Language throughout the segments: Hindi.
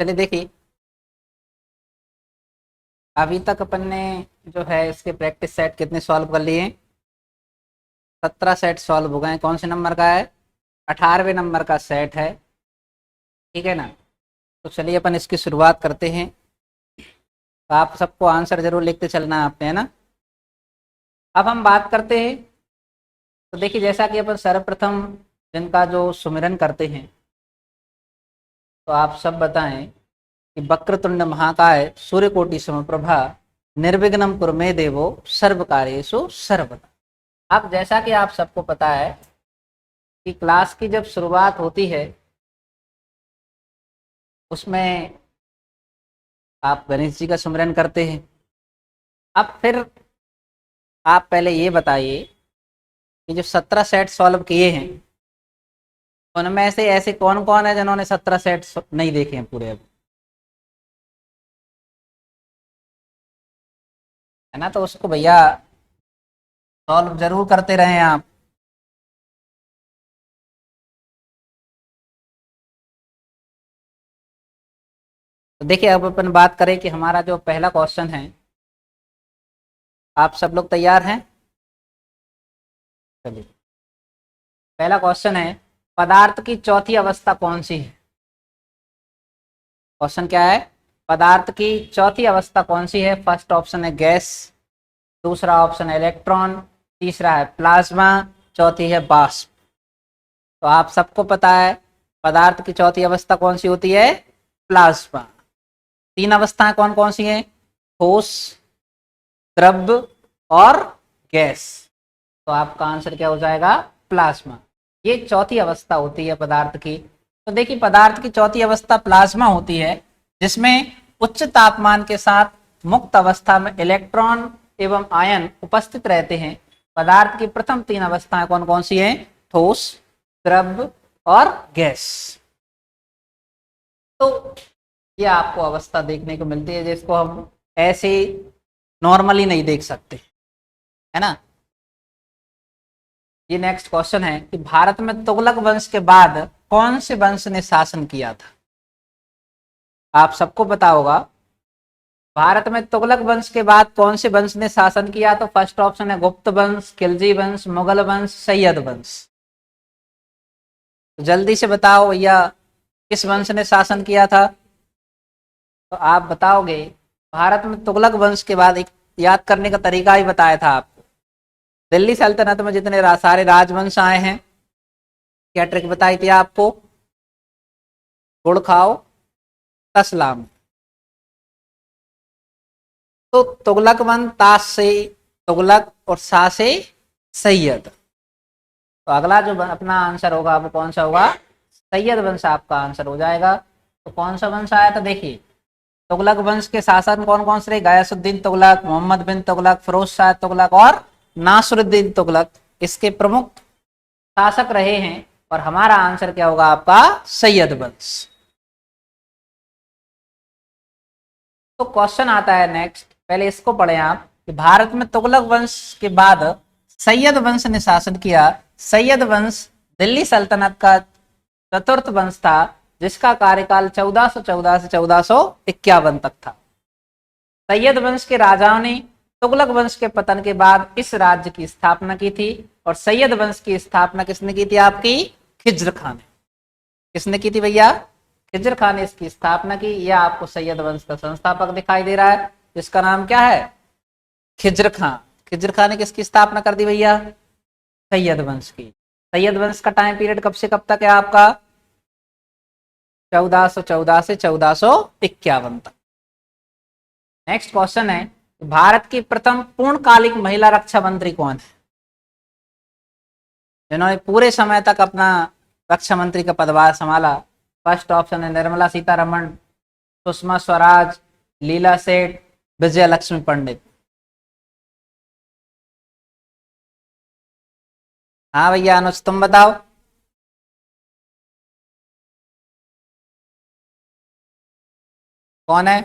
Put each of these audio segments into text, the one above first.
चलिए देखिए, अभी तक अपन ने जो है इसके प्रैक्टिस सेट कितने सॉल्व कर लिए? 17 सेट सॉल्व हो गए हैं। कौन से नंबर का है? 18वें नंबर का सेट है। ठीक है ना? तो चलिए अपन इसकी शुरुआत करते हैं। तो आप सबको आंसर जरूर लिखते चलना है आपने, है ना? अब हम बात करते हैं। तो देखिए, जैसा कि अपन सर्वप्रथम जिनका जो सुमिरन करते हैं, तो आप सब बताएं कि वक्रतुंड महाकाय सूर्यकोटि समप्रभा निर्विघ्नं कुरु मे देवो सर्व कार्येषु सर्वदा। अब जैसा कि आप सबको पता है कि क्लास की जब शुरुआत होती है उसमें आप गणेश जी का सुमिरन करते हैं। अब फिर आप पहले ये बताइए कि जो 17 सेट सॉल्व किए हैं उनमें से ऐसे कौन कौन है जिन्होंने 17 सेट नहीं देखे हैं पूरे अभी, है ना? तो उसको भैया सॉल्व जरूर करते रहें आप। तो देखिए, अब अपन बात करें कि हमारा जो पहला क्वेश्चन है, आप सब लोग तैयार हैं? चलिए, पहला क्वेश्चन है, पदार्थ की चौथी अवस्था कौन सी है? क्वेश्चन क्या है? पदार्थ की चौथी अवस्था कौन सी है? फर्स्ट ऑप्शन है गैस, दूसरा ऑप्शन है इलेक्ट्रॉन, तीसरा है प्लाज्मा, चौथी है वाष्प। तो आप सबको पता है पदार्थ की चौथी अवस्था कौन सी होती है? प्लाज्मा। तीन अवस्थाएं कौन कौन सी हैं? ठोस, द्रव और गैस। तो आपका आंसर क्या हो जाएगा? प्लाज्मा। ये चौथी अवस्था होती है पदार्थ की। तो देखिए, पदार्थ की चौथी अवस्था प्लाज्मा होती है, जिसमें उच्च तापमान के साथ मुक्त अवस्था में इलेक्ट्रॉन एवं आयन उपस्थित रहते हैं। पदार्थ की प्रथम तीन अवस्थाएं कौन कौन सी हैं? ठोस, द्रव और गैस। तो ये आपको अवस्था देखने को मिलती है जिसको हम ऐसे नॉर्मली नहीं देख सकते, है ना? ये नेक्स्ट क्वेश्चन है कि भारत में तुगलक वंश के बाद कौन से वंश ने शासन किया था? आप सबको पता होगा, भारत में तुगलक वंश के बाद कौन से वंश ने शासन किया? तो फर्स्ट ऑप्शन है गुप्त वंश, खिलजी वंश, मुगल वंश, सैयद वंश। तो जल्दी से बताओ भैया, किस वंश ने शासन किया था? तो आप बताओगे, भारत में तुगलक वंश के बाद एक याद करने का तरीका ही बताया था आपको। दिल्ली सल्तनत में जितने सारे राजवंश आए हैं, क्या ट्रिक बताई थी आपको? गुड़ खाओ तसलाम। तो तुगलक वंश, ताश से तुगलक और शाह से सैयद। तो अगला जो अपना आंसर होगा वो कौन सा होगा? सैयद वंश आपका आंसर हो जाएगा। तो कौन सा वंश आया था? देखिए, तुगलक वंश के शासक कौन कौन से रहे? गयासुद्दीन तुगलक, मोहम्मद बिन तुगलक, फिरोज शाह तुगलक और नासरुद्दीन तुगलक इसके प्रमुख शासक रहे हैं। और हमारा आंसर क्या होगा आपका? सैयद वंश। तो क्वेश्चन आता है नेक्स्ट, पहले इसको पढ़े आप कि भारत में तुगलक वंश के बाद सैयद वंश ने शासन किया। सैयद वंश दिल्ली सल्तनत का चतुर्थ वंश था, जिसका कार्यकाल 1414 से 1451 तक था। सैयद वंश के राजाओं ने तुगलक वंश के पतन के बाद इस राज्य की स्थापना की थी। और सैयद वंश की स्थापना किसने की थी आपकी? खिज्र खान ने। किसने की थी भैया? खिज्र खान ने इसकी स्थापना की। यह आपको सैयद वंश का संस्थापक दिखाई दे रहा है, जिसका नाम क्या है? खिज्र खान। खिज्र खान ने किसकी स्थापना कर दी भैया? सैयद वंश की। सैयद वंश का टाइम पीरियड कब से कब तक है आपका? 1414 से 1451 तक। नेक्स्ट क्वेश्चन है, भारत की प्रथम पूर्णकालिक महिला रक्षा मंत्री कौन है, जिन्होंने पूरे समय तक अपना रक्षा मंत्री का पदभार संभाला? फर्स्ट ऑप्शन है निर्मला सीतारमण, सुषमा स्वराज, लीला सेठ, विजय लक्ष्मी पंडित। हाँ भैया अनुज, तुम बताओ। कौन है?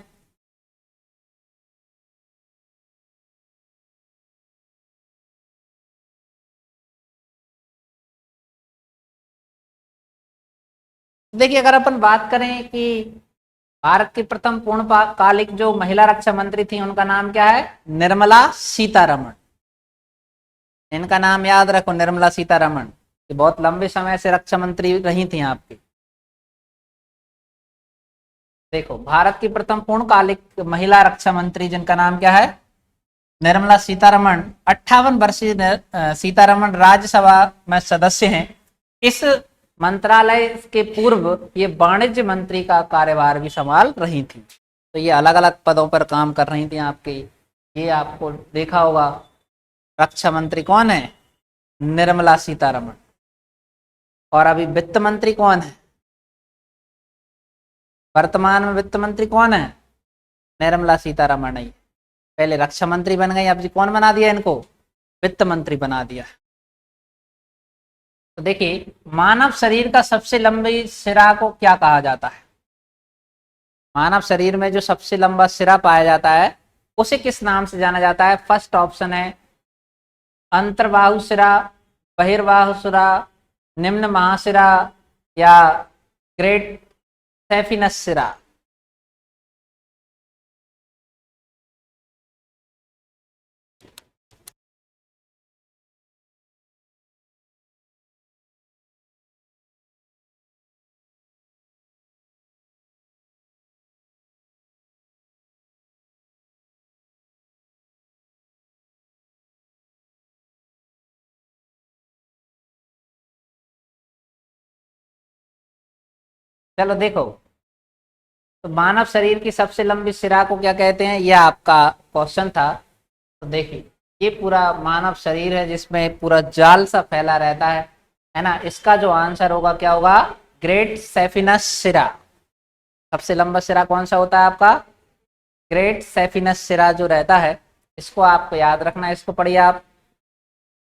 देखिए, अगर अपन बात करें कि भारत की प्रथम पूर्णकालिक जो महिला रक्षा मंत्री थी उनका नाम क्या है? निर्मला सीतारमण। इनका नाम याद रखो, निर्मला सीतारमण। ये बहुत लंबे समय से रक्षा मंत्री रही थी आपकी। देखो, भारत की प्रथम पूर्णकालिक महिला रक्षा मंत्री जिनका नाम क्या है? निर्मला सीतारमण। 58 वर्षीय सीतारमण राज्यसभा में सदस्य हैं। इस मंत्रालय के पूर्व ये वाणिज्य मंत्री का कार्यभार भी संभाल रही थी। तो ये अलग अलग पदों पर काम कर रही थी आपकी। ये आपको देखा होगा। रक्षा मंत्री कौन है? निर्मला सीतारमण। और अभी वित्त मंत्री कौन है? वर्तमान में वित्त मंत्री कौन है? निर्मला सीतारमण ही। पहले रक्षा मंत्री बन गई, अब जी कौन बना दिया इनको? वित्त मंत्री बना दिया। तो देखिए, मानव शरीर का सबसे लंबी सिरा को क्या कहा जाता है? मानव शरीर में जो सबसे लंबा सिरा पाया जाता है उसे किस नाम से जाना जाता है? फर्स्ट ऑप्शन है अंतर्बाहु सिरा, बहिर्बाहु सिरा, निम्न महासिरा या ग्रेट सेफिनस सिरा। चलो देखो, तो मानव शरीर की सबसे लंबी सिरा को क्या कहते हैं? यह आपका क्वेश्चन था। तो देखिए, ये पूरा मानव शरीर है जिसमें पूरा जाल सा फैला रहता है ना। इसका जो आंसर होगा क्या होगा? ग्रेट सेफिनस सिरा। सबसे लंबा सिरा कौन सा होता है आपका? ग्रेट सेफिनस सिरा जो रहता है, इसको आपको याद रखना है। इसको पढ़िए आप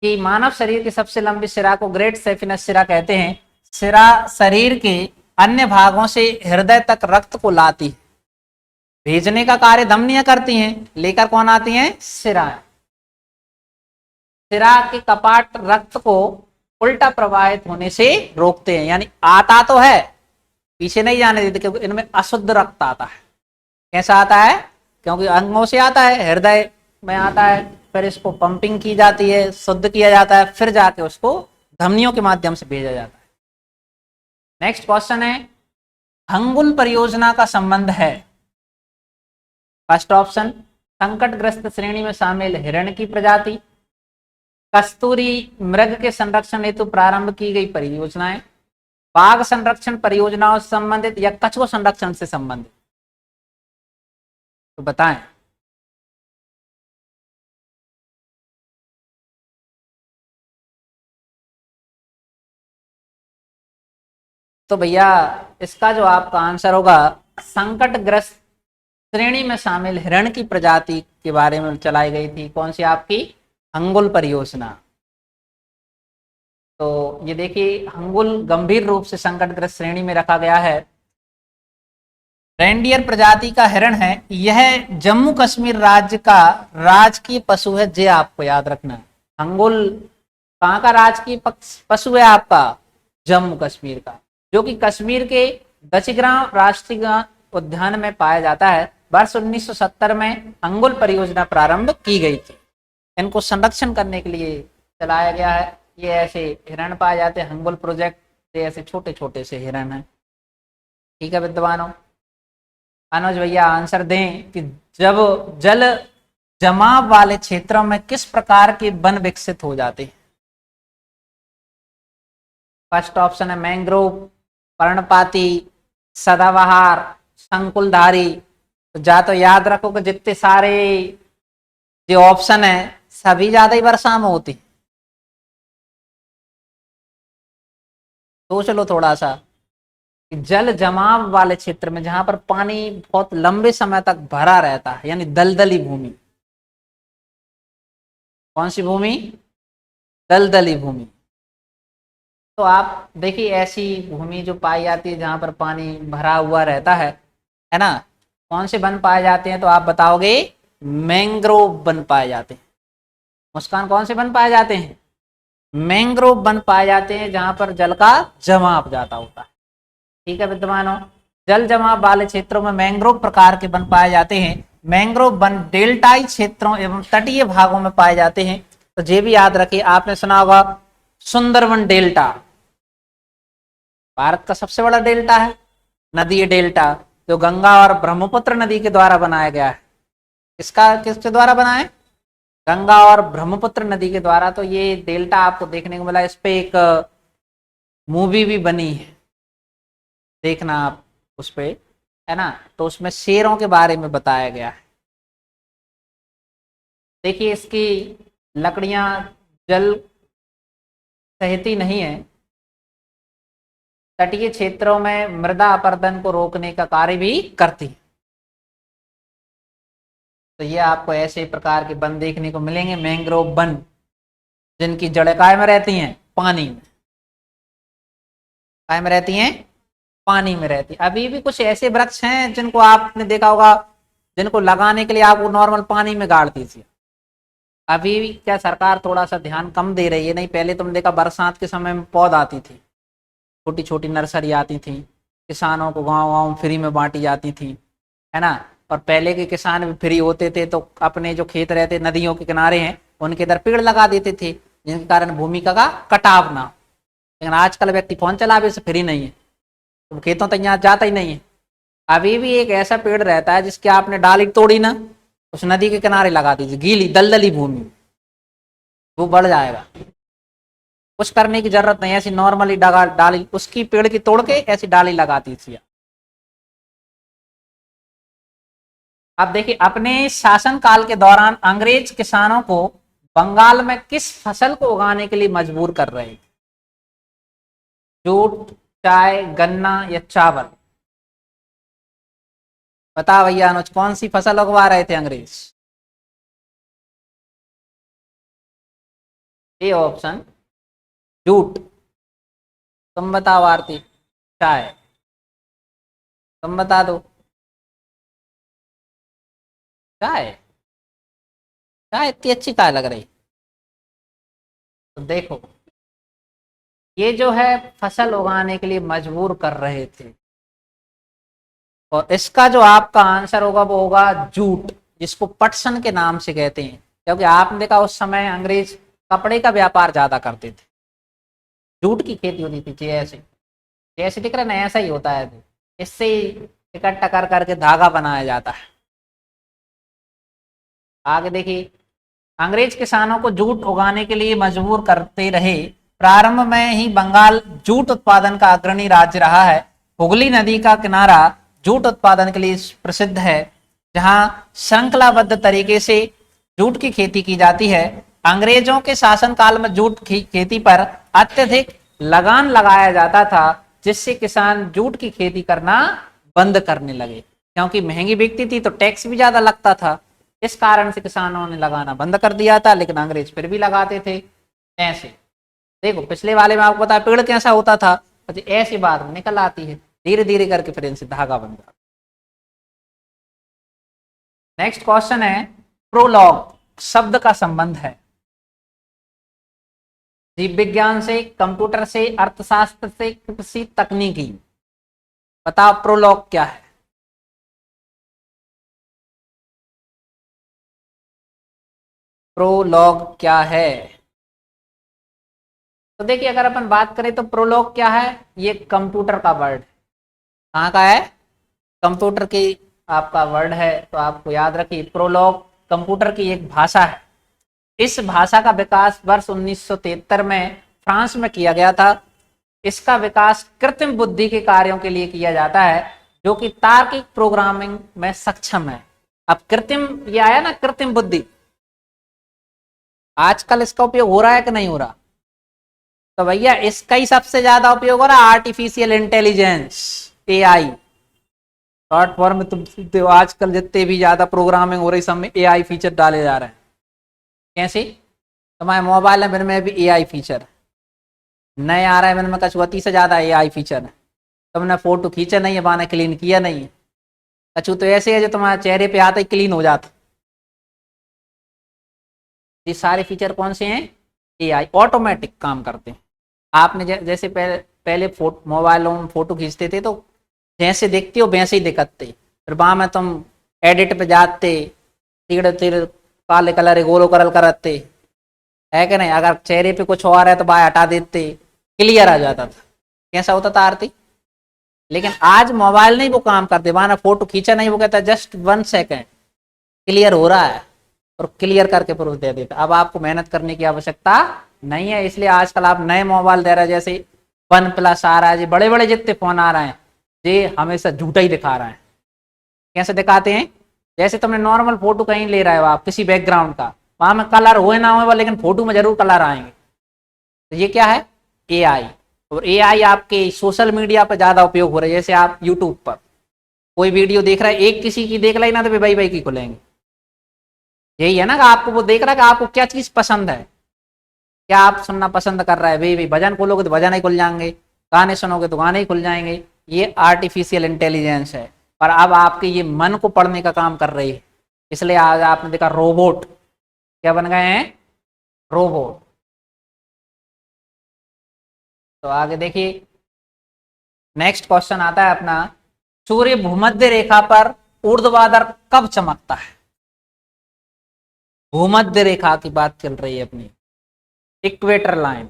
कि मानव शरीर की सबसे लंबी सिरा को ग्रेट सेफिनस सिरा कहते हैं। सिरा शरीर के अन्य भागों से हृदय तक रक्त को लाती है। भेजने का कार्य धमनियां करती हैं, लेकर कौन आती हैं? सिराएं। सिरा के कपाट रक्त को उल्टा प्रवाहित होने से रोकते हैं, यानी आता तो है, पीछे नहीं जाने देते, क्योंकि इनमें अशुद्ध रक्त आता है। कैसा आता है? क्योंकि अंगों से आता है, हृदय में आता है, फिर इसको पंपिंग की जाती है, शुद्ध किया जाता है, फिर जाके उसको धमनियों के माध्यम से भेजा जाता है। नेक्स्ट क्वेश्चन है, हंगुल परियोजना का संबंध है। फर्स्ट ऑप्शन संकटग्रस्त श्रेणी में शामिल हिरण की प्रजाति, कस्तूरी मृग के संरक्षण हेतु प्रारंभ की गई परियोजनाएं, बाघ संरक्षण परियोजनाओं से संबंधित या कछुआ संरक्षण से संबंधित। तो बताएं। तो भैया, इसका जो आपका आंसर होगा, संकटग्रस्त श्रेणी में शामिल हिरण की प्रजाति के बारे में चलाई गई थी। कौन सी? आपकी हंगुल परियोजना। तो ये देखिए, हंगुल गंभीर रूप से संकटग्रस्त श्रेणी में रखा गया है। रेंडियर प्रजाति का हिरण है। यह जम्मू कश्मीर राज्य का राजकीय पशु है। जे आपको याद रखना है। हंगुल कहाँ का राजकीय पशु है? आपका जम्मू कश्मीर का, जो कि कश्मीर के दचिग्राम राष्ट्रीय उद्यान में पाया जाता है। वर्ष 1970 में हंगुल परियोजना प्रारंभ की गई थी। इनको संरक्षण करने के लिए चलाया गया है। ये ऐसे हिरण पाए जाते हैं, हंगुल प्रोजेक्ट से ऐसे छोटे छोटे से हिरण हैं। ठीक है विद्वानों, अनुज भैया आंसर दें कि जब जल जमाव वाले क्षेत्रों में किस प्रकार के वन विकसित हो जाते हैं? फर्स्ट ऑप्शन है मैंग्रोव, पर्णपाती, सदाबहार, संकुलधारी। तो जा तो याद रखो कि जितने सारे जो ऑप्शन है सभी ज्यादा ही वर्षा में होती। सोच लो थोड़ा सा, जल जमाव वाले क्षेत्र में जहां पर पानी बहुत लंबे समय तक भरा रहता है, यानी दलदली भूमि। कौन सी भूमि? दलदली भूमि। तो आप देखिए, ऐसी भूमि जो पाई जाती है जहां पर पानी भरा हुआ रहता है ना, कौन से वन पाए जाते हैं? तो आप बताओगे मैंग्रोव वन पाए जाते हैं। मुस्कान, कौन से वन पाए जाते हैं? मैंग्रोव वन पाए जाते हैं, जहां पर जल का जमाव ज्यादा होता है। ठीक है विद्वानों, जल जमाव वाले क्षेत्रों में मैंग्रोव प्रकार के वन पाए जाते हैं। मैंग्रोव वन डेल्टाई क्षेत्रों एवं तटीय भागों में पाए जाते हैं। तो ये भी याद रखिए, आपने सुना होगा सुंदरवन डेल्टा, भारत का सबसे बड़ा डेल्टा है, नदी डेल्टा, जो गंगा और ब्रह्मपुत्र नदी के द्वारा बनाया गया है। किसके द्वारा बना है? गंगा और ब्रह्मपुत्र नदी के द्वारा। तो ये डेल्टा आपको देखने को मिला, इस पे एक मूवी भी बनी है, देखना आप उस पे, है ना। तो उसमें शेरों के बारे में बताया गया है। देखिए इसकी लकड़ियां जल सहती नहीं है, तटीय क्षेत्रों में मृदा अपरदन को रोकने का कार्य भी करती है। तो ये आपको ऐसे प्रकार के वन देखने को मिलेंगे, मैंग्रोव वन, जिनकी जड़ें काय में रहती हैं? पानी में। काय में रहती हैं? पानी में रहती है। अभी भी कुछ ऐसे वृक्ष हैं जिनको आपने देखा होगा, जिनको लगाने के लिए आपको नॉर्मल पानी में गाड़ दीजिए। अभी भी क्या सरकार थोड़ा सा ध्यान कम दे रही है? नहीं, पहले तुमने देखा बरसात के समय में पौध आती थी, छोटी छोटी नर्सरी आती थी, किसानों को गांव गांव फ्री में बांटी जाती थी, है ना। और पहले के किसान भी फ्री होते थे तो अपने जो खेत रहते नदियों के किनारे हैं उनके इधर पेड़ लगा देते थे, जिनके कारण भूमि का कटाव ना हो। लेकिन आजकल व्यक्ति फोन चलावे से फ्री नहीं है, तो खेतों तक यहाँ जाता ही नहीं है। अभी भी एक ऐसा पेड़ रहता है जिसकी आपने डाली तोड़ी ना, उस नदी के किनारे लगा दीजिए, गीली दलदली भूमि, वो बढ़ जाएगा। कुछ करने की जरूरत नहीं, ऐसी नॉर्मली डाली उसकी पेड़ की तोड़ के ऐसी डाली लगा दीजिए। अब देखिए, अपने शासन काल के दौरान अंग्रेज किसानों को बंगाल में किस फसल को उगाने के लिए मजबूर कर रहे थे? जूट, चाय, गन्ना या चावल? बता भैया अनुज, कौन सी फसल उगवा रहे थे अंग्रेज? A option jute. तुम बताओ आरती? चाय। तुम बता दो। चाय? चाय इतनी अच्छी काय लग रही? तो देखो, ये जो है फसल उगाने के लिए मजबूर कर रहे थे, और इसका जो आपका आंसर होगा वो होगा जूट, जिसको पटसन के नाम से कहते हैं। क्योंकि आपने देखा उस समय अंग्रेज कपड़े का व्यापार ज्यादा करते थे, जूट की खेती होती थी। जैसे जैसे दिख रहा है ना, ऐसा ही होता है, इससे इकट्ठा कर करके धागा बनाया जाता है। आगे देखिए, अंग्रेज किसानों को जूट उगाने के लिए मजबूर करते रहे। प्रारंभ में ही बंगाल जूट उत्पादन का अग्रणी राज्य रहा है। हुगली नदी का किनारा जूट उत्पादन के लिए प्रसिद्ध है, जहां श्रृंखलाबद्ध तरीके से जूट की खेती की जाती है। अंग्रेजों के शासन काल में जूट की खेती पर अत्यधिक लगान लगाया जाता था, जिससे किसान जूट की खेती करना बंद करने लगे। क्योंकि महंगी बिकती थी तो टैक्स भी ज्यादा लगता था, इस कारण से किसानों ने लगाना बंद कर दिया था, लेकिन अंग्रेज फिर भी लगाते थे। ऐसे देखो, पिछले वाले में आपको पता है पेड़ कैसा होता था, ऐसी बात निकल आती है, धीरे धीरे करके फिर इनसे धागा बन जाता। नेक्स्ट क्वेश्चन है, प्रोलॉग शब्द का संबंध है जीव विज्ञान से, कंप्यूटर से, अर्थशास्त्र से, कृषि तकनीकी? बताओ प्रोलॉग क्या है? प्रोलॉग क्या है? तो देखिए, अगर अपन बात करें तो प्रोलॉग क्या है, ये कंप्यूटर का वर्ड कहाँ का है? कंप्यूटर की आपका वर्ड है। तो आपको याद रखिए, प्रोलॉग कंप्यूटर की एक भाषा है। इस भाषा का विकास वर्ष 1973 में फ्रांस में किया गया था। इसका विकास कृत्रिम बुद्धि के कार्यों के लिए किया जाता है, जो कि तार्किक प्रोग्रामिंग में सक्षम है। अब कृत्रिम ये आया ना, कृत्रिम बुद्धि, आजकल इसका उपयोग हो रहा है कि नहीं हो रहा? तो भैया इसका ही सबसे ज्यादा उपयोग हो रहा है, artificial intelligence, AI. Short form में तुम सुनते हो, आजकल जितने भी ज्यादा प्रोग्रामिंग हो रही सब में एआई फीचर डाले जा रहे हैं। कैसे? तुम्हारे मोबाइल में भी एआई फीचर नए आ रहे हैं, इनमें कछुअती से ज्यादा एआई फीचर है। तुमने फोटो खींचा नहीं है, बाने क्लीन किया नहीं है, कछू तो ऐसे है जो तुम्हारे चेहरे पे आते ही क्लीन हो जाता। ये सारे फीचर कौन से हैं? एआई, ऑटोमेटिक काम करते हैं। आपने जैसे पहले मोबाइलों में फोटो खींचते थे तो जैसे देखते हो वैसे ही दिखते, फिर वहां में तुम एडिट पे जाते, तीड़ तीड़ काले कलर गोलो कलर करते, है कि नहीं? अगर चेहरे पे कुछ और है तो बाय हटा देते, क्लियर आ जाता था। कैसा होता था आरती? लेकिन आज मोबाइल नहीं वो काम करते, वहां फोटो खींचा नहीं, वो कहता है जस्ट 1 सेकेंड क्लियर हो रहा है, और क्लियर करके प्रूफ दे देता। अब आपको मेहनत करने की आवश्यकता नहीं है, इसलिए आजकल आप नए मोबाइल दे रहे हैं, जैसे OnePlus आ रहा है जी, बड़े बड़े जितने फोन आ रहे हैं जी, हमेशा झूठा ही दिखा रहा है। कैसे दिखाते हैं? जैसे तुमने नॉर्मल फोटो कहीं ले रहे हो आप किसी बैकग्राउंड का, वहां में कलर हुए ना हुए लेकिन फोटो में जरूर कलर आएंगे। तो ये क्या है? AI। और AI आपके सोशल मीडिया पर ज्यादा उपयोग हो रहा है। जैसे आप यूट्यूब पर कोई वीडियो देख रहा है, एक किसी की देख लाई ना तो भाई भाई की खुलेंगे। यही है ना कि आपको वो देख रहा है कि आपको क्या चीज पसंद है, क्या आप सुनना पसंद कर रहा है। भाई भाई भजन खोलोगे तो भजन ही खुल जाएंगे, गाने सुनोगे तो गाने ही खुल जाएंगे। ये आर्टिफिशियल इंटेलिजेंस है, पर अब आपके ये मन को पढ़ने का काम कर रही है। इसलिए आज आपने देखा रोबोट क्या बन गए हैं, रोबोट। तो आगे देखिए, नेक्स्ट क्वेश्चन आता है अपना, सूर्य भूमध्य रेखा पर ऊर्ध्वाधर कब चमकता है? भूमध्य रेखा की बात चल रही है अपनी, इक्वेटर लाइन।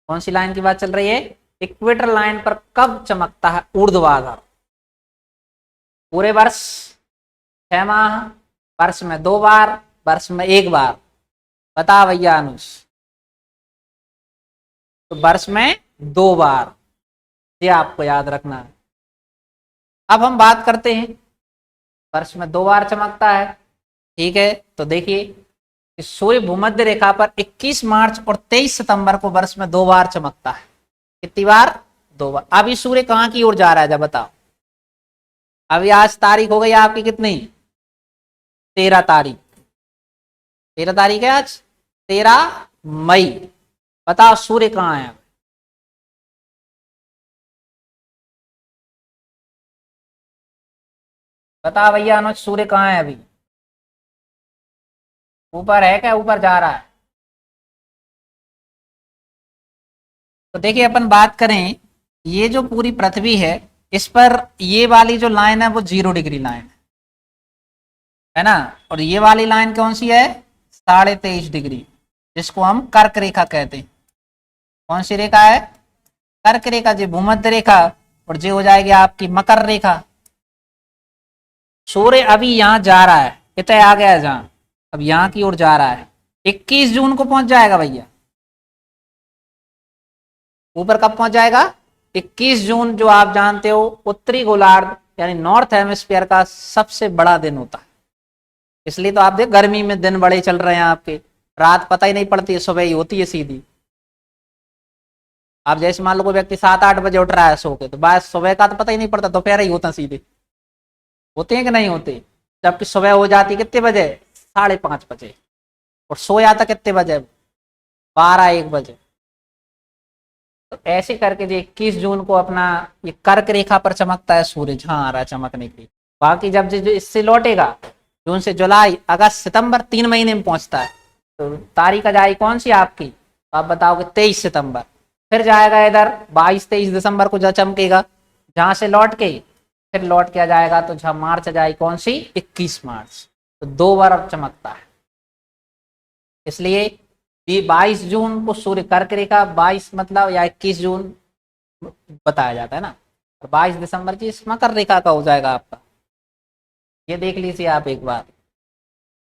कौन सी लाइन की बात चल रही है? इक्वेटर लाइन पर कब चमकता है ऊर्ध्वाधर? पूरे वर्ष, 6 माह, वर्ष में 2 बार, वर्ष में 1 बार? बता भैया अनुष। तो वर्ष में 2 बार, ये आपको याद रखना है। अब हम बात करते हैं, वर्ष में 2 बार चमकता है, ठीक है। तो देखिए, सूर्य भूमध्य रेखा पर 21 मार्च और 23 सितंबर को वर्ष में 2 बार चमकता है। कितनी बार? 2 बार। अभी सूर्य कहाँ की ओर जा रहा है जब बताओ? अभी आज तारीख हो गई आपकी कितनी? 13 तारीख। 13 तारीख है आज, 13 मई। बताओ सूर्य कहाँ है? बता भैया अनुज, सूर्य कहाँ है अभी? ऊपर है क्या? ऊपर जा रहा है? तो देखिए, अपन बात करें, ये जो पूरी पृथ्वी है, इस पर ये वाली जो लाइन है वो 0 डिग्री लाइन है ना। और ये वाली लाइन कौन सी है? 23.5 डिग्री, जिसको हम कर्क रेखा कहते हैं। कौन सी रेखा है? कर्क रेखा जी, भूमध्य रेखा। और ये हो जाएगी आपकी मकर रेखा। सूर्य अभी यहाँ जा रहा है, इतना आ गया है जहां, अब यहाँ की ओर जा रहा है। 21 जून को पहुंच जाएगा भैया। ऊपर कब पहुंच जाएगा? 21 जून, जो आप जानते हो उत्तरी गोलार्ध यानी नॉर्थ हेमिस्फीयर का सबसे बड़ा दिन होता है। इसलिए तो आप देख, गर्मी में दिन बड़े चल रहे हैं आपके, रात पता ही नहीं पड़ती, सुबह ही होती है सीधी। आप जैसे मान लो कोई व्यक्ति 7-8 बजे उठ रहा है सो के, तो बाद सुबह का तो पता ही नहीं पड़ता, दोपहर ही होता सीधे। होते हैं कि नहीं होते? जबकि सुबह हो जाती कितने बजे? 5:30 बजे। और सो जाता कितने बजे? 12-1 बजे। तो ऐसे करके जो 21 जून को अपना ये कर्क रेखा पर चमकता है सूरज, हाँ आ रहा है चमकने के लिए। बाकी जब जो इससे लौटेगा, जून से जुलाई अगस्त सितंबर, 3 महीने में पहुंचता है। तो तारीख आ जाएगी कौन सी आपकी? तो आप बताओगे 23 सितंबर। फिर जाएगा इधर 22-23 दिसंबर को, जब चमकेगा जहां से लौट के, फिर लौट के आ जाएगा तो जहां मार्च आ जाएगी कौन सी? 21 मार्च। तो 2 बार अब चमकता है। इसलिए ये 22 जून को सूर्य कर्क रेखा, 22 मतलब या 21 जून बताया जाता है ना। और 22 दिसंबर की मकर रेखा का हो जाएगा आपका। ये देख लीजिए आप एक बार,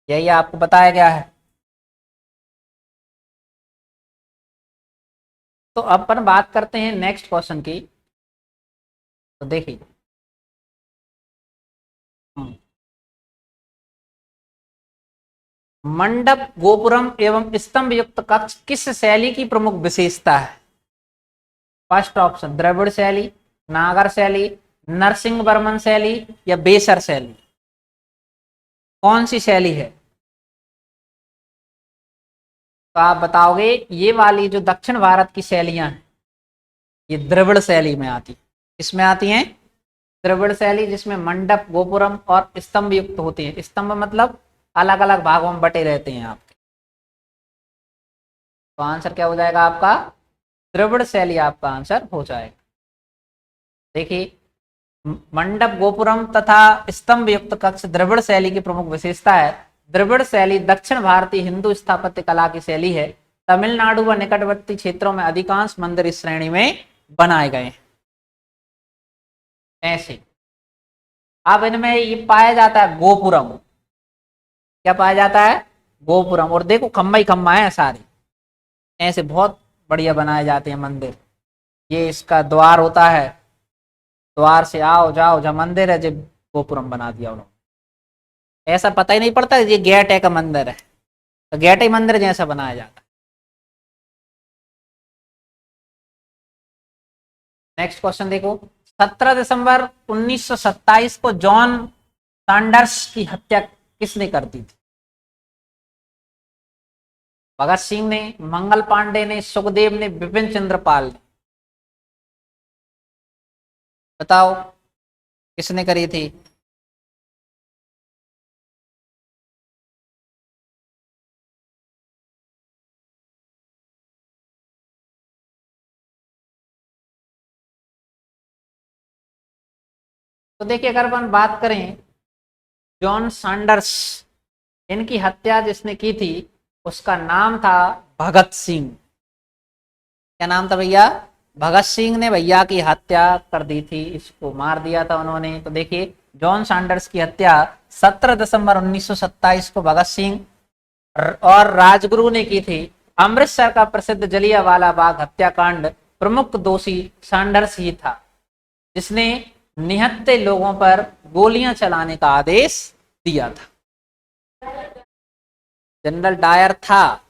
यही आपको बताया गया है। तो अब अपन बात करते हैं नेक्स्ट क्वेश्चन की। तो देखिए, मंडप, गोपुरम एवं स्तंभ युक्त कक्ष किस शैली की प्रमुख विशेषता है? फर्स्ट ऑप्शन द्रविड़ शैली, नागर शैली, नरसिंह वर्मन शैली या बेसर शैली? कौन सी शैली है? तो आप बताओगे ये वाली जो दक्षिण भारत की शैलियां हैं, ये द्रविड़ शैली में आती है। किसमें आती हैं? द्रविड़ शैली, जिसमें मंडप, गोपुरम और स्तंभ युक्त होते हैं। स्तंभ मतलब अलग अलग भागों में बटे रहते हैं आपके। तो आंसर क्या हो जाएगा आपका? द्रविड़ शैली आपका आंसर हो जाएगा। देखिए, मंडप, गोपुरम तथा स्तंभ युक्त कक्ष द्रविड़ शैली की प्रमुख विशेषता है। द्रविड़ शैली दक्षिण भारतीय हिंदू स्थापत्य कला की शैली है। तमिलनाडु व निकटवर्ती क्षेत्रों में अधिकांश मंदिर इस श्रेणी में बनाए गए हैं। ऐसे अब इनमें ये पाया जाता है गोपुरम। क्या पाया जाता है? गोपुरम। और देखो खम्बा ही खम्बा है सारे, ऐसे बहुत बढ़िया बनाए जाते हैं मंदिर। ये इसका द्वार होता है, द्वार से आओ जाओ, जहाँ मंदिर है जब गोपुरम बना दिया उन्होंने। ऐसा पता ही नहीं पड़ता ये गेट है का मंदिर है, तो गेट ही मंदिर जैसा बनाया जाता है। नेक्स्ट क्वेश्चन देखो, 17 दिसंबर 1927 को जॉन सैंडर्स की हत्या किसने कर दी थी? भगत सिंह ने, मंगल पांडे ने, सुखदेव ने, विपिन चंद्र पाल ने? बताओ किसने करी थी? तो देखिए अगर अपन बात करें जॉन सैंडर्स, इनकी हत्या जिसने की थी उसका नाम था भगत सिंह। क्या नाम था भैया? भगत सिंह ने भैया की हत्या कर दी थी, इसको मार दिया था उन्होंने। तो देखिए जॉन सैंडर्स की हत्या 17 दिसंबर 1927 को भगत सिंह और राजगुरु ने की थी। अमृतसर का प्रसिद्ध जलियांवाला बाग हत्याकांड प्रमुख दोषी सैंडर्स ही था, जिसने निहत्थे लोगों पर गोलियां चलाने का आदेश दिया था। जनरल डायर था,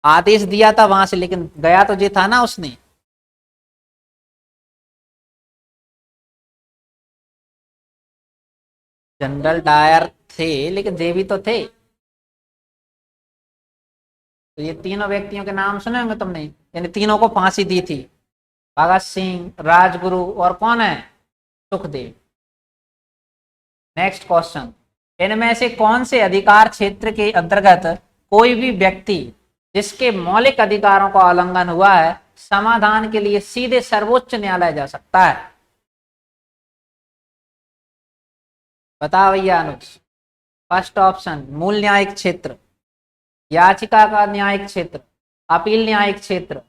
आदेश दिया था वहां से, लेकिन गया तो ये था ना उसने। जनरल डायर थे लेकिन जे भी तो थे। तो ये तीनों व्यक्तियों के नाम सुने होंगे तुमने, यानी तीनों को फांसी दी थी। भगत सिंह, राजगुरु और कौन है? सुखदेव। नेक्स्ट क्वेश्चन, इनमें से कौन से अधिकार क्षेत्र के अंतर्गत कोई भी व्यक्ति जिसके मौलिक अधिकारों का उल्लंघन हुआ है समाधान के लिए सीधे सर्वोच्च न्यायालय जा सकता है? बताओ भैया अनुज। फर्स्ट ऑप्शन मूल न्यायिक क्षेत्र, याचिका का न्यायिक क्षेत्र, अपील न्यायिक क्षेत्र,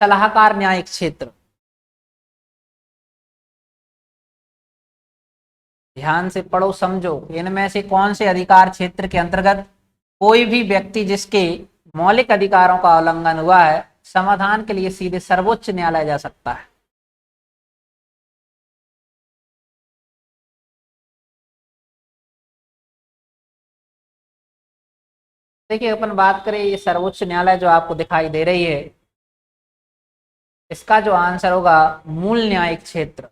सलाहकार न्यायिक क्षेत्र। ध्यान से पढ़ो समझो, इनमें से कौन से अधिकार क्षेत्र के अंतर्गत कोई भी व्यक्ति जिसके मौलिक अधिकारों का उल्लंघन हुआ है समाधान के लिए सीधे सर्वोच्च न्यायालय जा सकता है? देखिए अपन बात करें ये सर्वोच्च न्यायालय जो आपको दिखाई दे रही है, इसका जो आंसर होगा मूल न्यायिक क्षेत्र।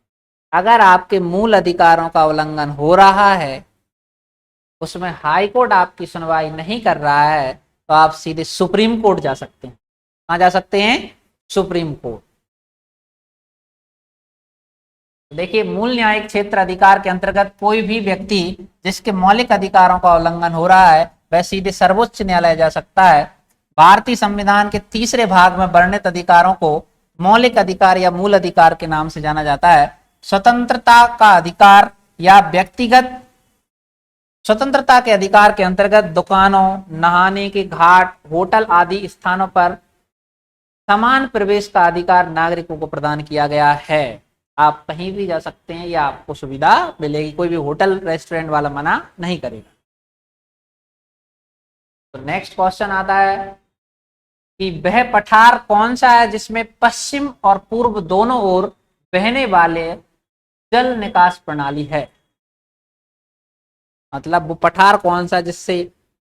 अगर आपके मूल अधिकारों का उल्लंघन हो रहा है, उसमें हाई कोर्ट आपकी सुनवाई नहीं कर रहा है, तो आप सीधे सुप्रीम कोर्ट जा सकते हैं। कहाँ जा सकते हैं? Supreme court. देखिए मूल न्यायिक क्षेत्र अधिकार के अंतर्गत कोई भी व्यक्ति जिसके मौलिक अधिकारों का उल्लंघन हो रहा है वह सीधे सर्वोच्च न्यायालय जा सकता है। भारतीय संविधान के तीसरे भाग में वर्णित अधिकारों को मौलिक अधिकार या मूल अधिकार के नाम से जाना जाता है। स्वतंत्रता का अधिकार या व्यक्तिगत स्वतंत्रता के अधिकार के अंतर्गत दुकानों, नहाने के घाट, होटल आदि स्थानों पर समान प्रवेश का अधिकार नागरिकों को प्रदान किया गया है। आप कहीं भी जा सकते हैं या आपको सुविधा मिलेगी, कोई भी होटल रेस्टोरेंट वाला मना नहीं करेगा। तो नेक्स्ट क्वेश्चन आता है कि वह पठार कौन सा है जिसमें पश्चिम और पूर्व दोनों ओर बहने वाले जल निकास प्रणाली है? मतलब वो पठार कौन सा जिससे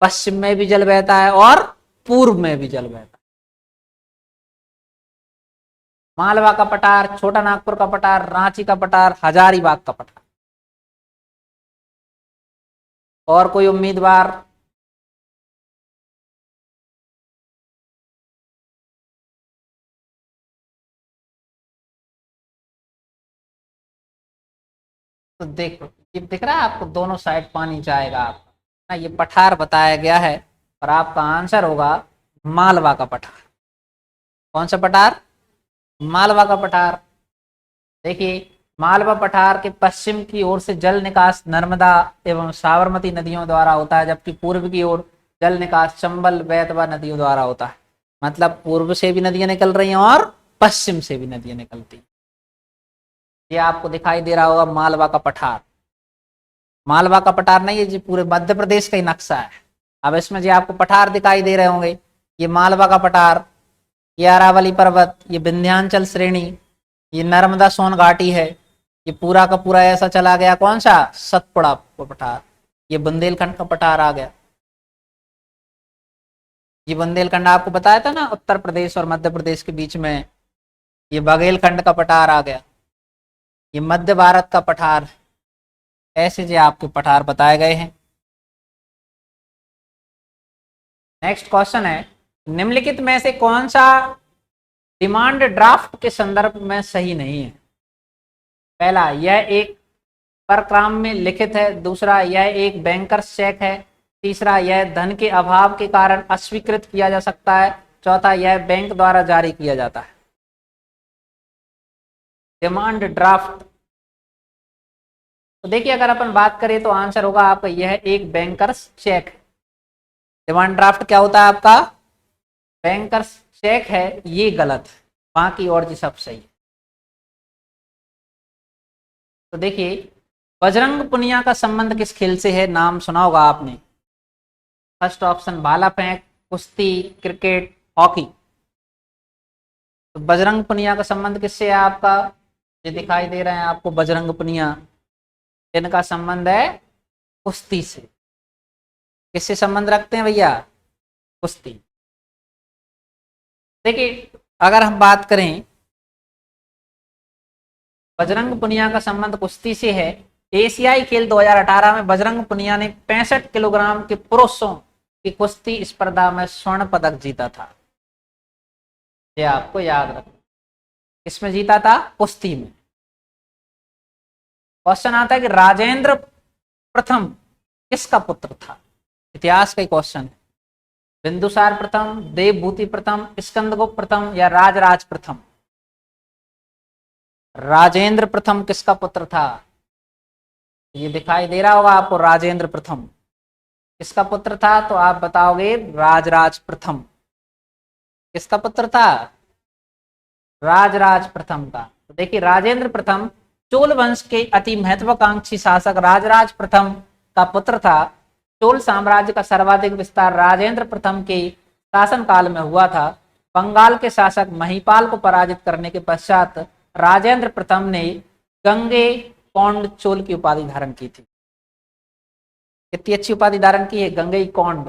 पश्चिम में भी जल बहता है और पूर्व में भी जल बहता है? मालवा का पठार, छोटा नागपुर का पठार, रांची का पठार, हजारीबाग का पठार। और कोई उम्मीदवार? तो देखो ये दिख रहा है आपको, दोनों साइड पानी जाएगा आपका ना, ये पठार बताया गया है और आपका आंसर होगा मालवा का पठार। कौन सा पठार? मालवा का पठार। देखिए मालवा पठार के पश्चिम की ओर से जल निकास नर्मदा एवं साबरमती नदियों द्वारा होता है, जबकि पूर्व की ओर जल निकास चंबल बेतवा नदियों द्वारा होता है। मतलब पूर्व से भी नदियां निकल रही हैं और पश्चिम से भी नदियां निकलती हैं। ये आपको दिखाई दे रहा होगा मालवा का पठार। मालवा का पठार नहीं, ये जी पूरे मध्य प्रदेश का ही नक्शा है। अब इसमें जी आपको पठार दिखाई दे रहे होंगे, ये मालवा का पठार, ये अरावली पर्वत, ये विंध्याचल श्रेणी, ये नर्मदा सोन घाटी है। ये पूरा का पूरा ऐसा चला गया, कौन सा, सतपुड़ा पठार। ये बुंदेलखंड का पठार आ गया। ये बुंदेलखंड आपको बताया था ना, उत्तर प्रदेश और मध्य प्रदेश के बीच में। ये बघेलखंड का पठार आ गया। ये मध्य भारत का पठार। ऐसे जो आपके पठार बताए गए हैं। नेक्स्ट क्वेश्चन है, निम्नलिखित में से कौन सा डिमांड ड्राफ्ट के संदर्भ में सही नहीं है? पहला, यह एक परक्राम में लिखित है। दूसरा, यह एक बैंकर्स चेक है। तीसरा, यह धन के अभाव के कारण अस्वीकृत किया जा सकता है। चौथा, यह बैंक द्वारा जारी किया जाता है। डिमांड ड्राफ्ट, तो देखिए अगर अपन बात करें तो आंसर होगा आपका यह एक बैंकर्स चेक है। डिमांड ड्राफ्ट क्या होता है आपका, बैंकर्स चेक है, ये गलत है, बाकी और जी सब सही है। तो देखिए, बजरंग पुनिया का संबंध किस खेल से है? नाम सुना होगा आपने। फर्स्ट ऑप्शन भाला फेंक, कुश्ती, क्रिकेट, हॉकी। तो बजरंग पुनिया का संबंध किससे है आपका? ये दिखाई दे रहे हैं आपको बजरंग पुनिया, इनका संबंध है कुश्ती से। किससे संबंध रखते हैं भैया? कुश्ती। देखिए अगर हम बात करें बजरंग पुनिया का संबंध कुश्ती से है, एशियाई खेल 2018 में बजरंग पुनिया ने 65 किलोग्राम के पुरुषों की कुश्ती स्पर्धा में स्वर्ण पदक जीता था। ये आपको याद रखना। किसमें जीता था? कुश्ती में। क्वेश्चन आता है कि राजेंद्र प्रथम किसका पुत्र था? इतिहास का क्वेश्चन है। बिंदुसार प्रथम, देवभूति प्रथम, स्कंदगुप्त प्रथम या राजराज प्रथम? राजेंद्र प्रथम किसका पुत्र था? ये दिखाई दे रहा होगा आपको, राजेंद्र प्रथम किसका पुत्र था? तो आप बताओगे राजराज प्रथम। किसका पुत्र था? राजराज प्रथम का। तो देखिए राजेंद्र प्रथम चोल वंश के अति महत्वाकांक्षी शासक राजराज प्रथम का पुत्र था। चोल साम्राज्य का सर्वाधिक विस्तार राजेंद्र प्रथम के शासनकाल में हुआ था। बंगाल के शासक महिपाल को पराजित करने के पश्चात राजेंद्र प्रथम ने गंगे कौंड चोल की उपाधि धारण की थी। कितनी अच्छी उपाधि धारण की है, गंगे कौंड।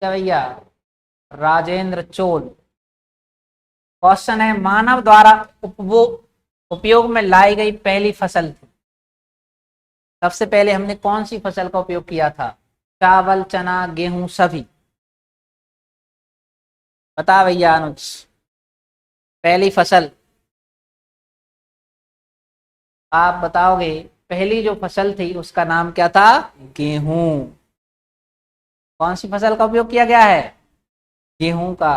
क्या भैया? राजेंद्र चोल। क्वेश्चन है, मानव द्वारा उपयोग में लाई गई पहली फसल थी। सबसे पहले हमने कौन सी फसल का उपयोग किया था? चावल, चना, गेहूं, सभी। बता भैया अनुज, पहली फसल आप बताओगे। पहली जो फसल थी उसका नाम क्या था? गेहूं। कौन सी फसल का उपयोग किया गया है? गेहूं का।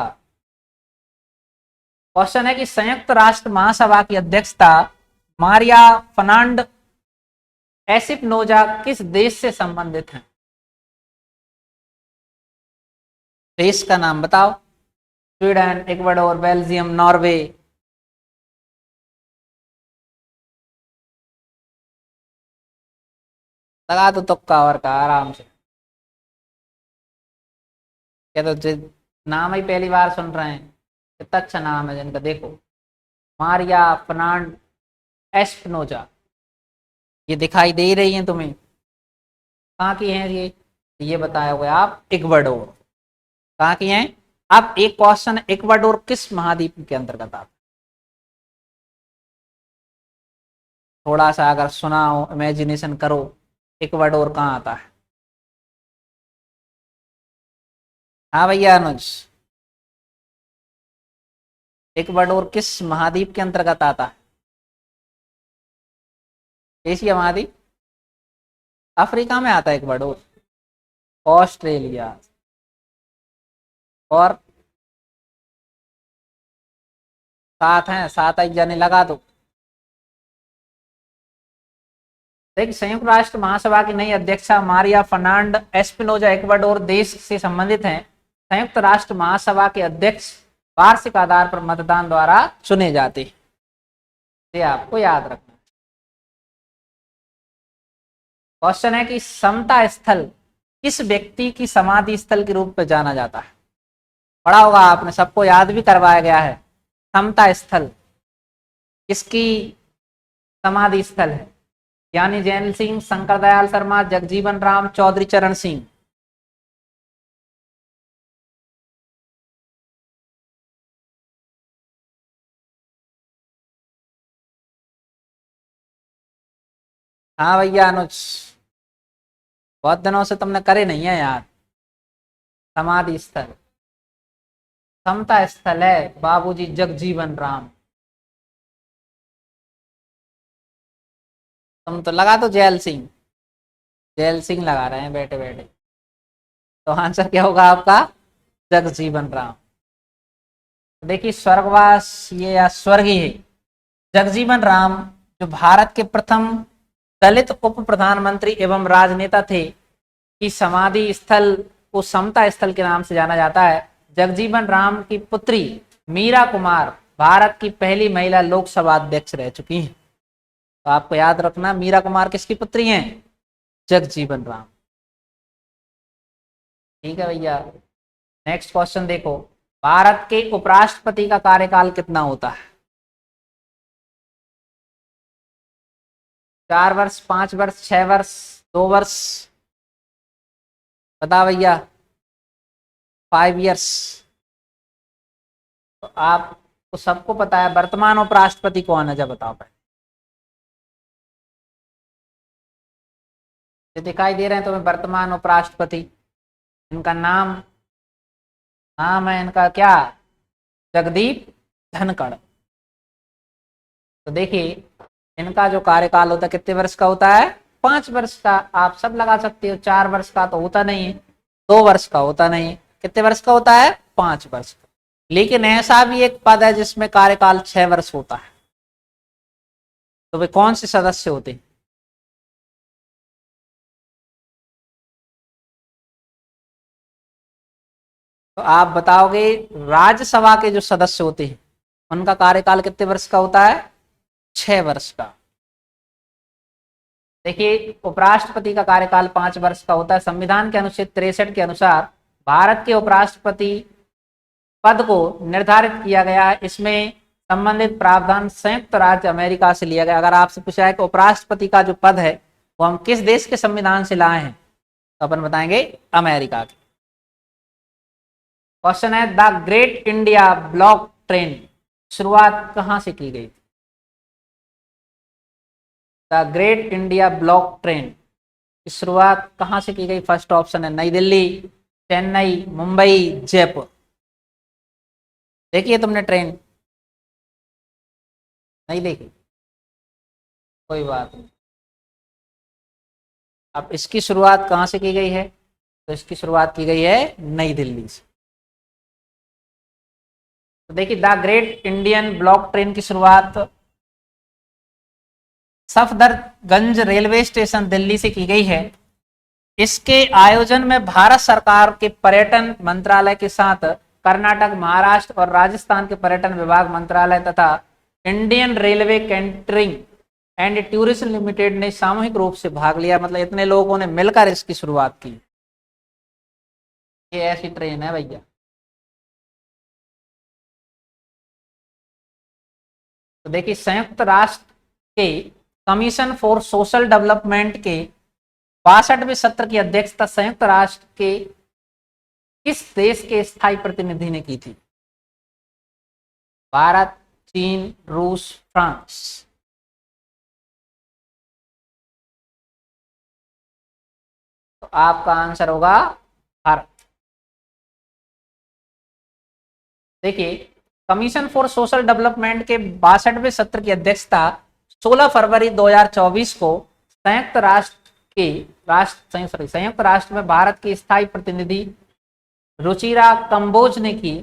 क्वेश्चन है कि संयुक्त राष्ट्र महासभा की अध्यक्षता मारिया फर्नांड एसिपनोजा किस देश से संबंधित है? देश का नाम बताओ। Sweden, Ecuador, Belgium, Norway. लगा दो तुक्का और का आराम से। क्या तो नाम ही पहली बार सुन रहे हैं, कितना अच्छा नाम है जिनका, देखो मारिया फर्नांड एस्पिनोजा। ये दिखाई दे रही हैं तुम्हें, कहाँ की हैं ये बताया हुआ आप, इक्वाडोर। कहाँ की हैं? अब एक क्वेश्चन, इक्वाडोर किस महाद्वीप के अंतर्गत आता है? थोड़ा सा अगर सुना हो, इमेजिनेशन करो, इक्वाडोर कहाँ आता है? हाँ भैया अनुज, इक्वाडोर किस महाद्वीप के अंतर्गत आता है? एशिया महाद्वीप, अफ्रीका में आता है इक्वाडोर। ऑस्ट्रेलिया। और सात हैं, सात एक जने लगा दो। देखिए संयुक्त राष्ट्र महासभा की नई अध्यक्षा मारिया फर्नांड एस्पिनोजा इक्वाडोर देश से संबंधित हैं। संयुक्त राष्ट्र महासभा के अध्यक्ष वार्षिक आधार पर मतदान द्वारा चुने जाते हैं, ये आपको याद रखना। क्वेश्चन है कि समता स्थल किस व्यक्ति की समाधि स्थल के रूप में जाना जाता है? पढ़ा होगा आपने, सबको याद भी करवाया गया है। समता स्थल किसकी समाधि स्थल है? ज्ञानी जैन सिंह, शंकर दयाल शर्मा, जगजीवन राम, चौधरी चरण सिंह। हाँ भैया अनुज, बहुत दिनों से तुमने करे नहीं है यार। समाधि स्थल, समता स्थल है बाबूजी जगजीवन राम। तुम तो लगा दो जैल सिंह, जैल सिंह लगा रहे हैं बैठे बैठे। तो आंसर क्या होगा आपका? जगजीवन राम। देखिए स्वर्गवास ये या स्वर्गीय जगजीवन राम जो भारत के प्रथम दलित उप प्रधानमंत्री एवं राजनेता थे, की समाधि स्थल को समता स्थल के नाम से जाना जाता है। जगजीवन राम की पुत्री मीरा कुमार भारत की पहली महिला लोकसभा अध्यक्ष रह चुकी हैं। तो आपको याद रखना, मीरा कुमार किसकी पुत्री हैं? जगजीवन राम। ठीक है भैया। नेक्स्ट क्वेश्चन देखो, भारत के उपराष्ट्रपति का कार्यकाल कितना होता है? 4 वर्ष, 5 वर्ष, 6 वर्ष, 2 वर्ष? बता भैया। 5 इयर्स। तो आपको सबको पता है वर्तमान उपराष्ट्रपति कौन है, जब बताओ पहले। दिखाई दे रहे हैं तुम्हें वर्तमान उपराष्ट्रपति, इनका नाम, नाम है इनका क्या? जगदीप धनखड़। तो देखिए इनका जो कार्यकाल होता है कितने वर्ष का होता है? 5 वर्ष का। आप सब लगा सकते हो, 4 वर्ष का तो होता नहीं है, 2 वर्ष का होता नहीं है, कितने वर्ष का होता है? 5 वर्ष का। लेकिन ऐसा भी एक पद है जिसमें कार्यकाल 6 वर्ष होता है, तो वे कौन से सदस्य होते हैं? तो आप बताओगे राज्यसभा के जो सदस्य होते हैं उनका कार्यकाल कितने वर्ष का होता है? 6 वर्ष का। देखिए उपराष्ट्रपति का कार्यकाल 5 वर्ष का होता है। संविधान के अनुच्छेद 63 के अनुसार भारत के उपराष्ट्रपति पद को निर्धारित किया गया है। इसमें संबंधित प्रावधान संयुक्त राज्य अमेरिका से लिया गया। अगर आपसे पूछा है कि उपराष्ट्रपति का जो पद है वो हम किस देश के संविधान से लाए हैं, तो अपन बताएंगे अमेरिका के। क्वेश्चन है the great India block train शुरुआत कहां से की गई? The great India block train की शुरुआत कहां से की गई? फर्स्ट ऑप्शन है नई दिल्ली, चेन्नई, मुंबई, जयपुर। देखिए तुमने ट्रेन नहीं देखी, कोई बात नहीं। अब इसकी शुरुआत कहां से की गई है? तो इसकी शुरुआत की गई है नई दिल्ली से। तो देखिए the great Indian block train की शुरुआत सफदरगंज रेलवे स्टेशन दिल्ली से की गई है। इसके आयोजन में भारत सरकार के पर्यटन मंत्रालय के साथ कर्नाटक, महाराष्ट्र और राजस्थान के पर्यटन विभाग मंत्रालय तथा Indian railway catering and tourism limited ने सामूहिक रूप से भाग लिया। मतलब इतने लोगों ने मिलकर इसकी शुरुआत की। ये ऐसी ट्रेन है भैया। तो देखिए संयुक्त राष्ट्र के कमीशन फॉर सोशल डेवलपमेंट के 62वें सत्र की अध्यक्षता संयुक्त राष्ट्र के किस देश के स्थायी प्रतिनिधि ने की थी? भारत, चीन, रूस, फ्रांस? तो आपका आंसर होगा भारत। देखिए कमीशन फॉर सोशल डेवलपमेंट के 62वें सत्र की अध्यक्षता 16 फरवरी 2024 को संयुक्त राष्ट्र में भारत की स्थायी प्रतिनिधि रुचिरा कंबोज ने की।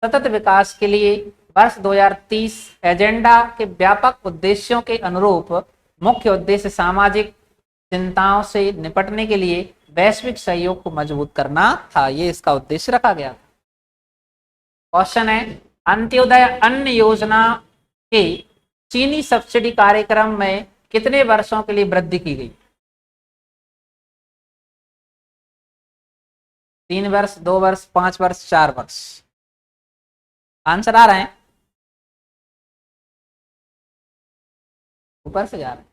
सतत विकास के लिए वर्ष 2030 एजेंडा के व्यापक उद्देश्यों के अनुरूप मुख्य उद्देश्य सामाजिक चिंताओं से निपटने के लिए वैश्विक सहयोग को मजबूत करना था। ये इसका उद्देश्य रखा गया था। क्वेश्चन है, अंत्योदय अन्न योजना के चीनी सब्सिडी कार्यक्रम में कितने वर्षों के लिए वृद्धि की गई? 3 वर्ष, 2 वर्ष, 5 वर्ष, 4 वर्ष? आंसर आ रहे हैं? ऊपर से जा रहे हैं।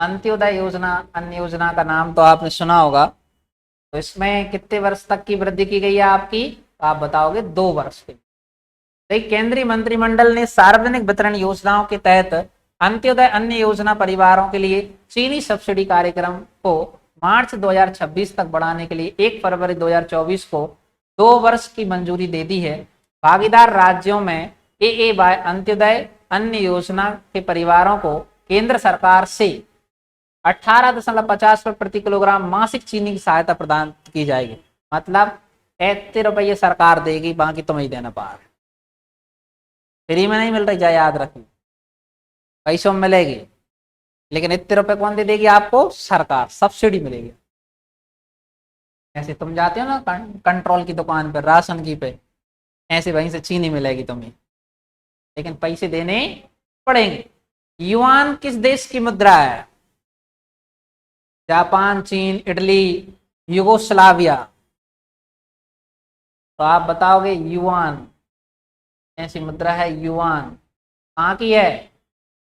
अंत्योदय योजना, अन्न योजना का नाम तो आपने सुना होगा। तो इसमें कितने वर्ष तक की वृद्धि की गई है आपकी? आप बताओगे 2 वर्ष के। केंद्रीय मंत्रिमंडल ने सार्वजनिक वितरण योजनाओं के तहत अंत्योदय अन्न योजना परिवारों के लिए चीनी सब्सिडी कार्यक्रम को मार्च 2026 तक बढ़ाने के लिए 1 फरवरी 2024 को 2 वर्ष की मंजूरी दे दी है। भागीदार राज्यों में AAY अंत्योदय अन्न योजना के परिवारों को केंद्र सरकार से 18.50 रुपये प्रति किलोग्राम मासिक चीनी की सहायता प्रदान की जाएगी। मतलब 33 रुपये सरकार देगी, बाकी तुम ही देना पार। फ्री में नहीं मिल रही, जाए याद रखिए, पैसों में मिलेगी, लेकिन इतने रुपए कौन दे देगी आपको? सरकार, सब्सिडी मिलेगी। ऐसे तुम जाते हो ना कंट्रोल की दुकान पर, राशन की पे, ऐसे वहीं से चीनी मिलेगी तुम्हें, लेकिन पैसे देने पड़ेंगे। युआन किस देश की मुद्रा है? जापान, चीन, इटली, युगोस्लाविया? तो आप बताओगे युआन। ऐसी मुद्रा है युआन। कहाँ की है?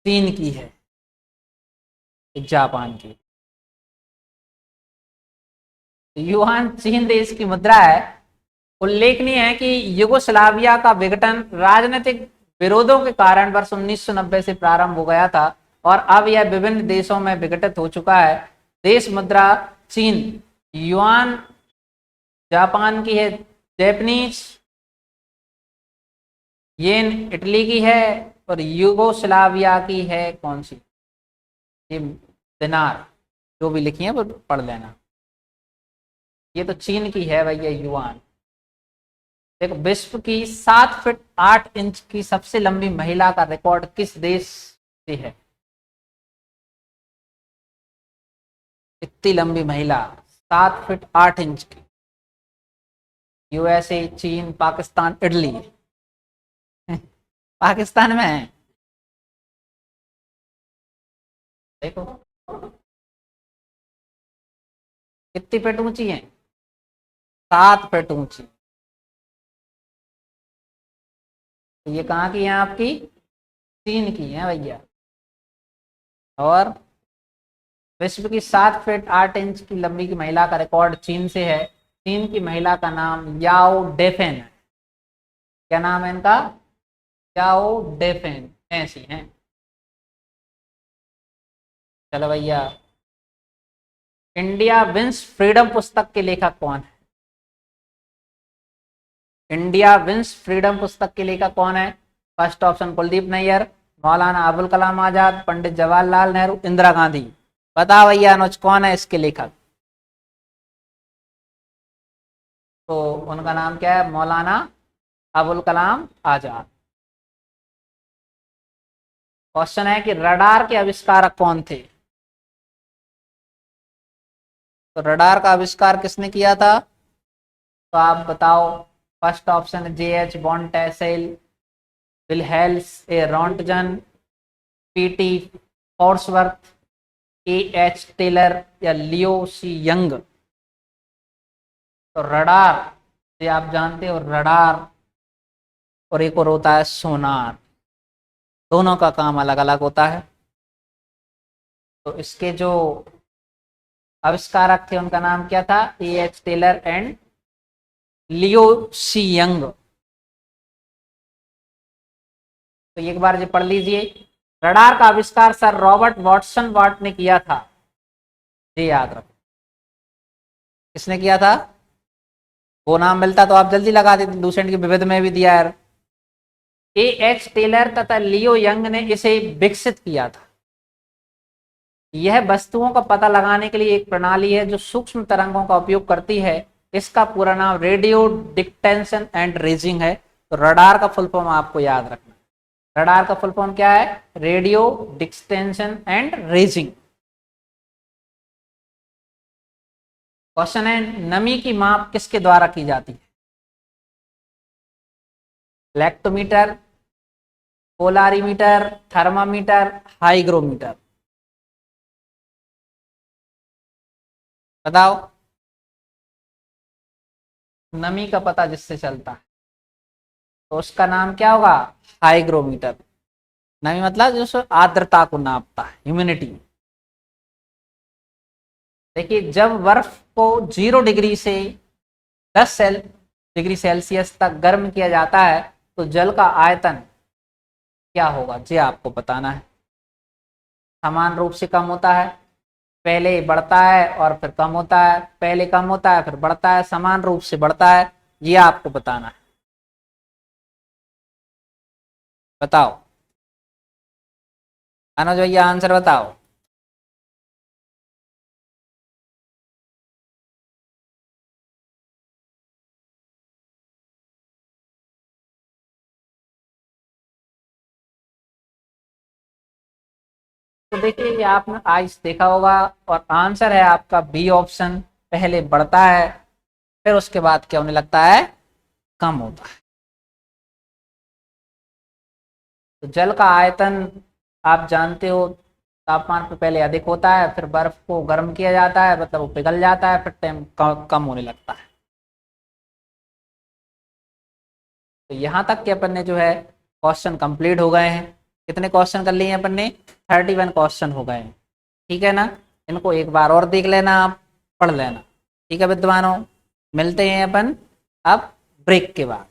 चीन की है, जापान की। युआन चीन देश की मुद्रा है। उल्लेखनीय है कि युगोस्लाविया का विघटन राजनीतिक विरोधों के कारण वर्ष 1990 से प्रारंभ हो गया था और अब यह विभिन्न देशों में विघटित हो चुका है। देश मुद्रा चीन युआन, जापान की है जैपनीज येन, इटली की है, और युगोस्लाविया की है कौन सी? ये दिनार। जो भी लिखी है वो पढ़ लेना। ये तो चीन की है भैया युआन। देखो, विश्व की 7 फीट 8 इंच की सबसे लंबी महिला का रिकॉर्ड किस देश से है? इतनी लंबी महिला 7 फीट 8 इंच की। USA, चीन, पाकिस्तान, इटली? पाकिस्तान में है। देखो कितनी फीट ऊंची है? 7 फीट ऊंची। तो ये कहाँ की है आपकी? चीन की है भैया। और विश्व की 7 फीट 8 इंच की लंबी की महिला का रिकॉर्ड चीन से है। चीन की महिला का नाम याओ डेफेन है। क्या नाम है इनका? याओ डेफेन। ऐसी हैं। चलो भैया, इंडिया विंस फ्रीडम पुस्तक के लेखक कौन है? इंडिया विंस फ्रीडम पुस्तक के लेखक कौन है? First option Kuldeep Nayyar, Maulana Abul Kalam Azad, Pandit Jawaharlal Nehru, Indira Gandhi? बताओ भैया अनुज, कौन है इसके लेखक? तो उनका नाम क्या है? मौलाना अबुल कलाम आजाद। क्वेश्चन है कि रडार के आविष्कारक कौन थे? तो रडार का आविष्कार किसने किया था? तो आप बताओ। फर्स्ट ऑप्शन है JH वॉन टेसेल, विलहेल्स ए रॉन्टजन, PT फॉर्सवर्थ, AH टेलर, या लियो सी यंग? तो रडार, ये आप जानते हो, रडार और एक और होता है सोनार। दोनों का काम अलग अलग होता है। तो इसके जो आविष्कारक थे उनका नाम क्या था? AH Taylor and Leo C Young. तो एक बार ये पढ़ लीजिए। रडार का आविष्कार सर रॉबर्ट वॉटसन वाट ने किया था। ये याद रखो। किसने किया था? वो नाम मिलता तो आप जल्दी लगा देते, लूसेंट की विविध में भी दिया है। AH टेलर तथा लियो यंग ने इसे विकसित किया था। यह वस्तुओं का पता लगाने के लिए एक प्रणाली है जो सूक्ष्म तरंगों का उपयोग करती है। इसका पूरा नाम रेडियो डिटेक्शन एंड रेजिंग है। तो रडार का फुल फॉर्म आपको याद रखना। रडार का फुल फॉर्म क्या है? Radio distension and raising. Question है, नमी की माप किसके द्वारा की जाती है? Lactometer, polarimeter, thermometer, hygrometer. बताओ। नमी का पता जिससे चलता है तो उसका नाम क्या होगा? हाइग्रोमीटर। नमी मतलब जो आर्द्रता को नापता है, ह्यूमिडिटी। देखिए, जब बर्फ को 0 डिग्री से 10 डिग्री सेल्सियस तक गर्म किया जाता है तो जल का आयतन क्या होगा, ये आपको बताना है। समान रूप से कम होता है, पहले बढ़ता है और फिर कम होता है, पहले कम होता है फिर बढ़ता है, समान रूप से बढ़ता है, ये आपको बताना है। बताओ अनुज भैया, आंसर बताओ। तो देखिए, ये आपने आइस देखा होगा और आंसर है आपका बी ऑप्शन। पहले बढ़ता है फिर उसके बाद क्या होने लगता है? कम होता है। तो जल का आयतन आप जानते हो, तापमान पर पहले अधिक होता है, फिर बर्फ को गर्म किया जाता है, मतलब वो पिघल जाता है, फिर टाइम कम होने लगता है। तो यहाँ तक के अपन ने जो है क्वेश्चन कंप्लीट हो गए हैं। कितने क्वेश्चन कर लिए हैं अपन ने? 31 क्वेश्चन हो गए हैं। ठीक है ना? इनको एक बार और देख लेना, आप पढ़ लेना। ठीक है विद्वानों, मिलते हैं अपन अब ब्रेक के बाद।